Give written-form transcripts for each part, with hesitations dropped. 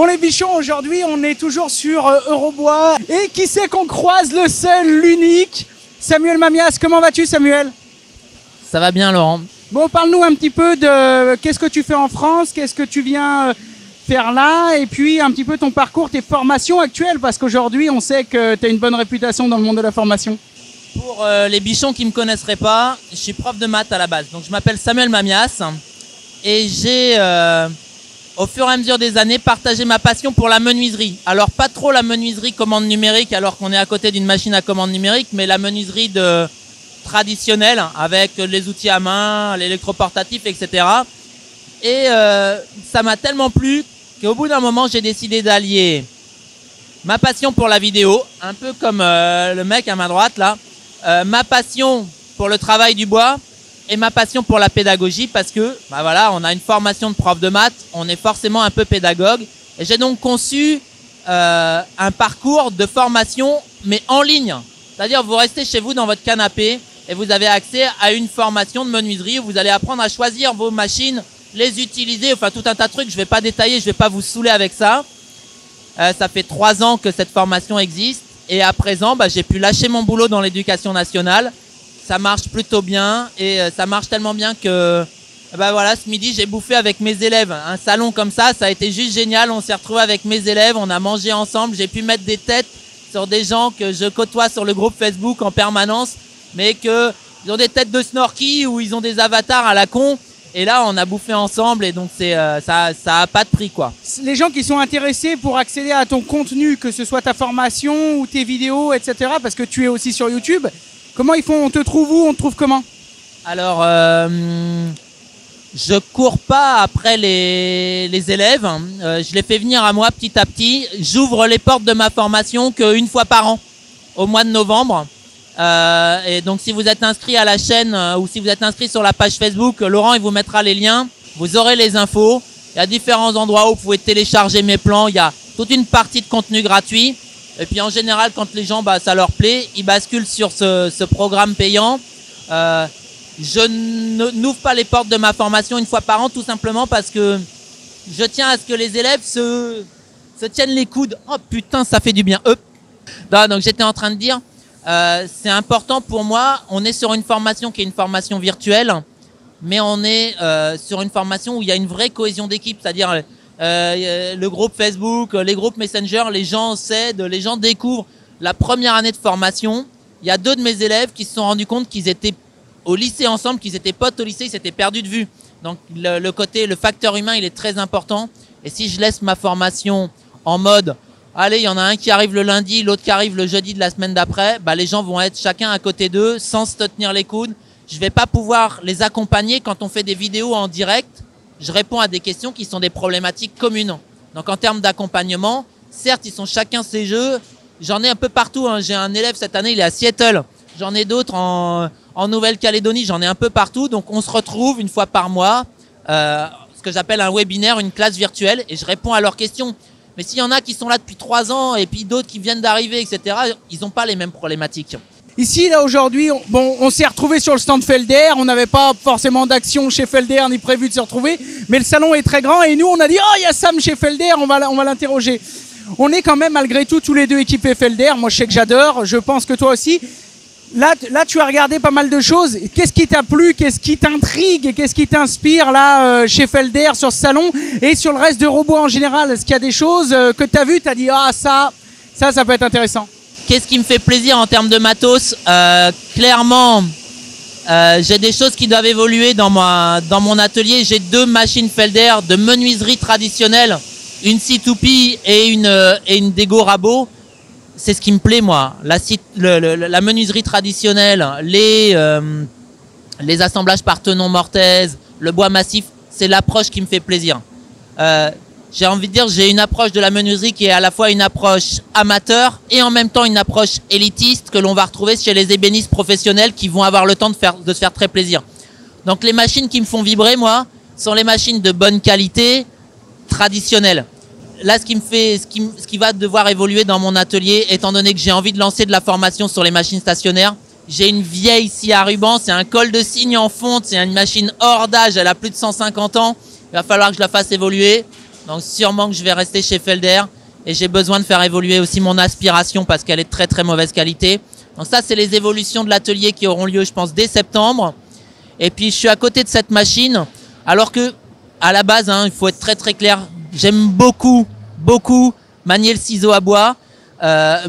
Bon les bichons, aujourd'hui on est toujours sur Eurobois. Et qui c'est qu'on croise, le seul, l'unique, Samuel Mamias. Comment vas-tu Samuel? Ça va bien Laurent. Bon, parle-nous un petit peu de qu'est-ce que tu fais en France, qu'est-ce que tu viens faire là, et puis un petit peu ton parcours, tes formations actuelles, parce qu'aujourd'hui on sait que tu as une bonne réputation dans le monde de la formation. Pour les bichons qui me connaisseraient pas, je suis prof de maths à la base. Donc je m'appelle Samuel Mamias et j'ai au fur et à mesure des années partagé ma passion pour la menuiserie. Alors pas trop la menuiserie commande numérique alors qu'on est à côté d'une machine à commande numérique, mais la menuiserie traditionnelle avec les outils à main, l'électroportatif, etc. Et ça m'a tellement plu qu'au bout d'un moment j'ai décidé d'allier ma passion pour la vidéo, un peu comme le mec à ma droite là, ma passion pour le travail du bois et ma passion pour la pédagogie parce que bah voilà, on a une formation de prof de maths, on est forcément un peu pédagogue et j'ai donc conçu un parcours de formation mais en ligne. C'est-à-dire vous restez chez vous dans votre canapé et vous avez accès à une formation de menuiserie où vous allez apprendre à choisir vos machines, les utiliser, enfin tout un tas de trucs, je vais pas détailler, je vais pas vous saouler avec ça. Ça fait 3 ans que cette formation existe et à présent j'ai pu lâcher mon boulot dans l'éducation nationale. Ça marche plutôt bien et ça marche tellement bien que voilà, ce midi j'ai bouffé avec mes élèves. Un salon comme ça a été juste génial. On s'est retrouvés avec mes élèves, on a mangé ensemble. J'ai pu mettre des têtes sur des gens que je côtoie sur le groupe Facebook en permanence, mais que ils ont des têtes de snorky ou ils ont des avatars à la con. Et là, on a bouffé ensemble et donc ça a pas de prix quoi. Les gens qui sont intéressés pour accéder à ton contenu, que ce soit ta formation ou tes vidéos, etc., parce que tu es aussi sur YouTube, comment ils font? On te trouve où? On te trouve comment? Alors, je cours pas après les élèves. Je les fais venir à moi petit à petit. J'ouvre les portes de ma formation qu'une fois par an, au mois de novembre. Et donc si vous êtes inscrit à la chaîne ou si vous êtes inscrit sur la page Facebook, Laurent il vous mettra les liens, vous aurez les infos. Il y a différents endroits où vous pouvez télécharger mes plans, il y a toute une partie de contenu gratuit. Et puis en général quand les gens ça leur plaît, ils basculent sur ce programme payant. Je n'ouvre pas les portes de ma formation une fois par an tout simplement parce que je tiens à ce que les élèves se tiennent les coudes. Oh putain ça fait du bien. Non, donc j'étais en train de dire c'est important pour moi, on est sur une formation qui est une formation virtuelle, mais on est sur une formation où il y a une vraie cohésion d'équipe, c'est-à-dire le groupe Facebook, les groupes Messenger, les gens s'aident, les gens découvrent. La première année de formation, il y a 2 de mes élèves qui se sont rendus compte qu'ils étaient au lycée ensemble, qu'ils étaient potes au lycée, ils s'étaient perdus de vue. Donc le facteur humain, il est très important. Et si je laisse ma formation en mode allez, il y en a un qui arrive le lundi, l'autre qui arrive le jeudi de la semaine d'après, les gens vont être chacun à côté d'eux sans se tenir les coudes. Je vais pas pouvoir les accompagner quand on fait des vidéos en direct. Je réponds à des questions qui sont des problématiques communes. Donc en termes d'accompagnement, certes, ils sont chacun ses jeux. J'en ai un peu partout, hein. J'ai un élève cette année, il est à Seattle. J'en ai d'autres en Nouvelle-Calédonie, j'en ai un peu partout. Donc on se retrouve une fois par mois, ce que j'appelle un webinaire, une classe virtuelle, et je réponds à leurs questions. Mais s'il y en a qui sont là depuis 3 ans et puis d'autres qui viennent d'arriver, etc., ils n'ont pas les mêmes problématiques. Ici, là, aujourd'hui, on s'est retrouvés sur le stand Felder. On n'avait pas forcément d'action chez Felder ni prévu de se retrouver. Mais le salon est très grand et nous, on a dit « Oh, il y a Sam chez Felder, on va l'interroger. » On est quand même, malgré tout, tous les deux équipés Felder. Moi, je sais que j'adore. Je pense que toi aussi. Là, tu as regardé pas mal de choses. Qu'est-ce qui t'a plu? Qu'est-ce qui t'intrigue? Et qu'est-ce qui t'inspire là chez Felder sur ce salon et sur le reste d'Eurobois en général? Est-ce qu'il y a des choses que tu as vues, tu as dit ah ça peut être intéressant? Qu'est-ce qui me fait plaisir en termes de matos? Clairement, j'ai des choses qui doivent évoluer dans mon atelier. J'ai 2 machines Felder de menuiserie traditionnelle, une C2P et une Dego Rabot. C'est ce qui me plaît moi, la menuiserie traditionnelle, les assemblages par tenon mortaise, le bois massif, c'est l'approche qui me fait plaisir. J'ai envie de dire, j'ai une approche de la menuiserie qui est à la fois une approche amateur et en même temps une approche élitiste que l'on va retrouver chez les ébénistes professionnels qui vont avoir le temps de se faire très plaisir. Donc les machines qui me font vibrer moi sont les machines de bonne qualité traditionnelles. Là, ce qui va devoir évoluer dans mon atelier, étant donné que j'ai envie de lancer de la formation sur les machines stationnaires, j'ai une vieille scie à ruban, c'est un col de cygne en fonte, c'est une machine hors d'âge, elle a plus de 150 ans, il va falloir que je la fasse évoluer. Donc sûrement que je vais rester chez Felder et j'ai besoin de faire évoluer aussi mon aspiration parce qu'elle est de très très mauvaise qualité. Donc ça, c'est les évolutions de l'atelier qui auront lieu, je pense, dès septembre. Et puis je suis à côté de cette machine, alors que à la base, il faut être très très clair, j'aime beaucoup manier le ciseau à bois.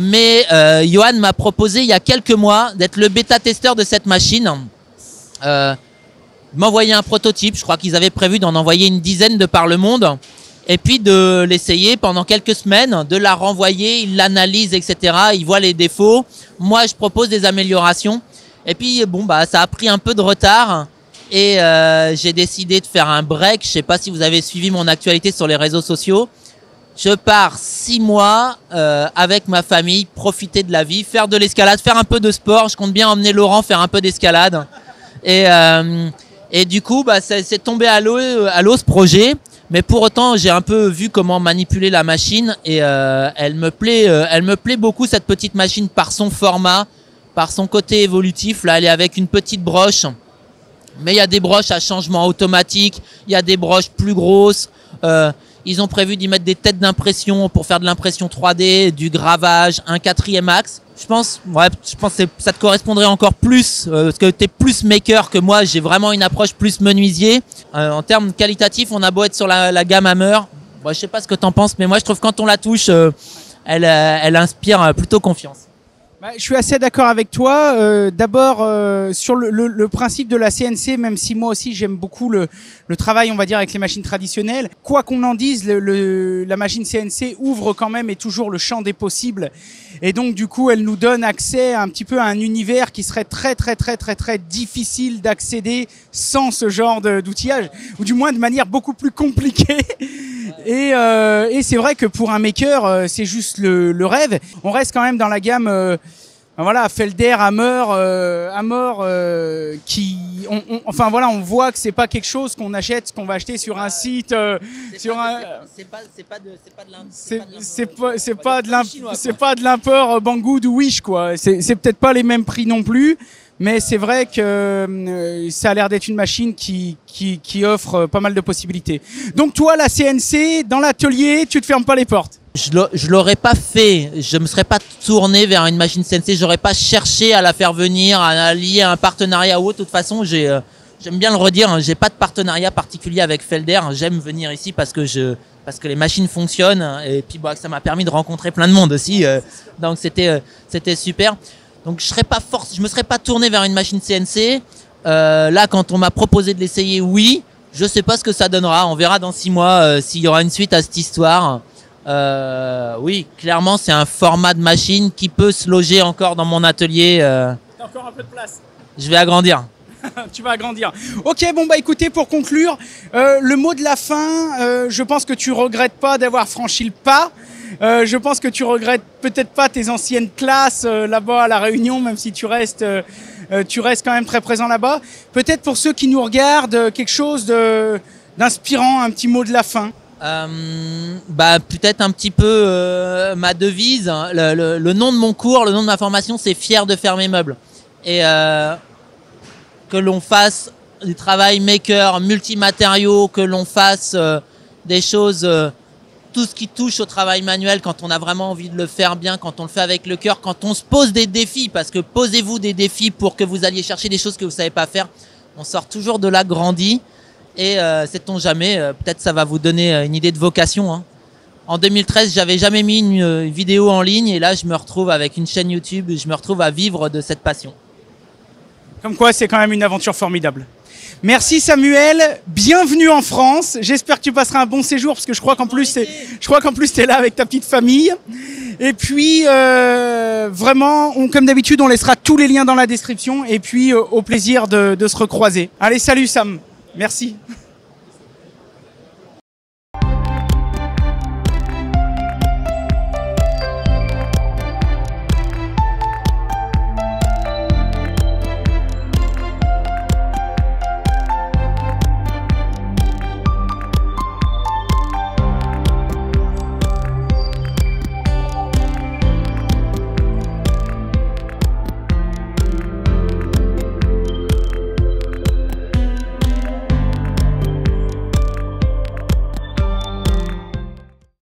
Mais Johan m'a proposé il y a quelques mois d'être le bêta-testeur de cette machine. M'envoyer un prototype, je crois qu'ils avaient prévu d'en envoyer une dizaine de par le monde. Et puis de l'essayer pendant quelques semaines, de la renvoyer, il l'analyse, etc. Il voit les défauts. Moi, je propose des améliorations. Et puis, bon, bah, ça a pris un peu de retard. Et j'ai décidé de faire un break. Je sais pas si vous avez suivi mon actualité sur les réseaux sociaux. Je pars 6 mois avec ma famille, profiter de la vie, faire de l'escalade, faire un peu de sport. Je compte bien emmener Laurent faire un peu d'escalade. Et du coup, bah, c'est tombé à l'eau ce projet. Mais pour autant, j'ai un peu vu comment manipuler la machine et elle me plaît beaucoup, cette petite machine, par son format, par son côté évolutif. Là, elle est avec une petite broche, mais il y a des broches à changement automatique, il y a des broches plus grosses. Ils ont prévu d'y mettre des têtes d'impression pour faire de l'impression 3D, du gravage, un 4e axe. Je pense que ça te correspondrait encore plus, parce que tu es plus maker que moi. J'ai vraiment une approche plus menuisier. En termes qualitatifs, on a beau être sur la gamme Hammer. Bon, je sais pas ce que tu en penses, mais moi je trouve que quand on la touche, elle inspire plutôt confiance. Je suis assez d'accord avec toi. D'abord, sur le principe de la CNC, même si moi aussi j'aime beaucoup le travail, on va dire, avec les machines traditionnelles. Quoi qu'on en dise, la machine CNC ouvre quand même et toujours le champ des possibles. Et donc, du coup, elle nous donne accès un petit peu à un univers qui serait très difficile d'accéder sans ce genre d'outillage, ou du moins de manière beaucoup plus compliquée. Et c'est vrai que pour un maker, c'est juste le rêve. On reste quand même dans la gamme, voilà, Felder, Hammer, on voit que c'est pas quelque chose qu'on achète, qu'on va acheter sur un site, c'est pas de l'import Banggood ou Wish, quoi. C'est peut-être pas les mêmes prix non plus. Mais c'est vrai que ça a l'air d'être une machine qui offre pas mal de possibilités. Donc toi, la CNC, dans l'atelier, tu te fermes pas les portes? Je l'aurais pas fait. Je me serais pas tourné vers une machine CNC. J'aurais pas cherché à la faire venir, à lier un partenariat ou autre. De toute façon, j'aime bien le redire, j'ai pas de partenariat particulier avec Felder. J'aime venir ici parce que les machines fonctionnent. Et puis ça m'a permis de rencontrer plein de monde aussi. Donc c'était super. Donc je me serais pas tourné vers une machine CNC. Là, quand on m'a proposé de l'essayer, oui. Je sais pas ce que ça donnera. On verra dans 6 mois s'il y aura une suite à cette histoire. Oui, clairement, c'est un format de machine qui peut se loger encore dans mon atelier. T'as encore un peu de place. Je vais agrandir. Tu vas agrandir. Ok, bon bah écoutez, pour conclure, le mot de la fin, je pense que tu regrettes pas d'avoir franchi le pas. Je pense que tu regrettes peut-être pas tes anciennes classes là-bas à La Réunion, même si tu restes quand même très présent là-bas. Peut-être pour ceux qui nous regardent, quelque chose d'inspirant, un petit mot de la fin. Peut-être un petit peu ma devise. Le nom de mon cours, le nom de ma formation, c'est Fier de faire mes meubles. Et que l'on fasse du travail maker, multimatériaux, que l'on fasse des choses... tout ce qui touche au travail manuel, quand on a vraiment envie de le faire bien, quand on le fait avec le cœur, quand on se pose des défis, parce que posez-vous des défis pour que vous alliez chercher des choses que vous savez pas faire. On sort toujours de là grandi et sait-on jamais, peut-être ça va vous donner une idée de vocation. Hein. En 2013, j'avais jamais mis une vidéo en ligne et là, je me retrouve avec une chaîne YouTube, je me retrouve à vivre de cette passion. Comme quoi, c'est quand même une aventure formidable. Merci Samuel, bienvenue en France. J'espère que tu passeras un bon séjour parce que je crois qu'en plus t'es là avec ta petite famille. Et puis vraiment, comme d'habitude, on laissera tous les liens dans la description et puis au plaisir de se recroiser. Allez, salut Sam. Merci.